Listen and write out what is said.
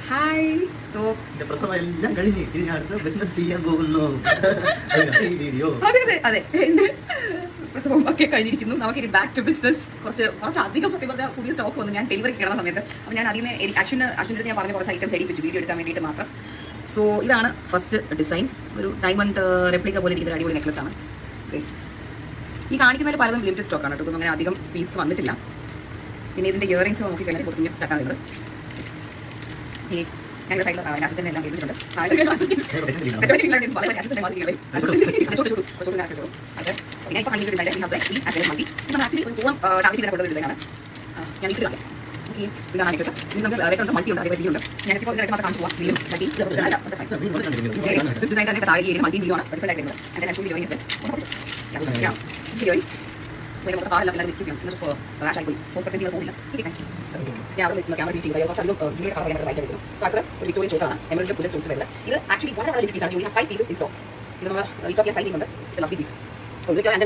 Hi. So പ്രസവം എല്ലാം കഴിഞ്ഞ് ഇനി അടുത്ത ബിസിനസ് ചെയ്യാൻ പോകുന്നു. അതെ അതെ എന്റെ പ്രസവം ഒക്കെ കഴിഞ്ഞിരിക്കുന്നു. നമുക്കിനി ബാക്ക് ടു ബിസിനസ്. കുറച്ചധികം സത്യം പറഞ്ഞാൽ പുതിയ സ്റ്റോക്ക് വന്നു ഞാൻ ഡെലിവറി കിടന്ന സമയത്ത്. അപ്പോൾ ഞാൻ അതിന് അശ്വിൻ്റെ ഞാൻ പറഞ്ഞ കുറച്ച് ഐറ്റംസ് എടുപ്പിച്ചു വീഡിയോ എടുക്കാൻ വേണ്ടിയിട്ട് മാത്രം. സോ ഇതാണ് ഫസ്റ്റ് ഡിസൈൻ. ഒരു ഡയമണ്ട് റെപ്ലിക്ക പോലെ ഇരിക്കുന്ന അടിപൊളി നെക്ലസ് ആണ്. ഈ കാണിക്കുന്നതിൽ പലതും ലിമിറ്റഡ് സ്റ്റോക്കാണ് കേട്ടോ. അങ്ങനെ അധികം പീസ് വന്നിട്ടില്ല. പിന്നെ ഇതിന്റെ ഇയറിംഗ്സ് നോക്കിക്കഴിഞ്ഞാൽ പൊട്ടിഞ്ഞ് സ്റ്റാർട്ടാണ് വരുന്നത്. ഞങ്ങളുടെ സൈഡിൽ അസിസ്റ്റന്റ് എല്ലാം കേൾപ്പിച്ചിട്ടുണ്ട്. ഞാൻ ഇപ്പോൾ കണ്ടിട്ടുണ്ടായിട്ട് മതി നമ്മൾ ആക്ച്വലി ഒരു പൂവം ടാർഗറ്റ് ചെയ്ത് കൊണ്ടുവരുന്നതാണ്. ഞാൻ ഇത് കാണിക്കാം. ഇതാണ് കാണിക്കുന്നത്. ഇത് നമുക്ക് റേറ്റുണ്ട്, മൾട്ടിയുണ്ട്, അതേ വലിയുണ്ട്. ഞാൻ ഇപ്പോൾ ഇതിനായിട്ട് മാത്രം കാണിച്ചു പോവാം. വീലും മൾട്ടി ഡിസൈൻ തന്നെ താഴെ ഏരിയ മൾട്ടി വീലാണ് ഡിഫറെന്റ് ആയിട്ട് വരുന്നത്. അതിന്റെ ആക്ച്വലി വീഡിയോയിൽ നമുക്ക് പാടില്ല എല്ലാവരും മിക്സ് ചെയ്യണം. റാഷായി പോയി പോസ്റ്റ് പോകില്ല. ക്യാമറ ടീച്ചിങ് കുറച്ചധികം ജൂലിയുടെ കളർ ഞാൻ വായിക്കാൻ പറ്റും. അടുത്തത് ഒരു വിക്ടോറിയൻ ചോട്ടാണ് എമറൽഡ് പുതിയ സ്റ്റോൺസ് വരുന്നത്. ഇത് ആക്ച്വലി വളരെ ലിമിറ്റഡ് പീസാണ്. You have 5 pieces in stock. ഇത് നമ്മൾ റീസ്റ്റോക്ക് ചെയ്യാൻ ട്രൈ ചെയ്യുന്നുണ്ട്. Lovely piece. ഒരു ഞാൻ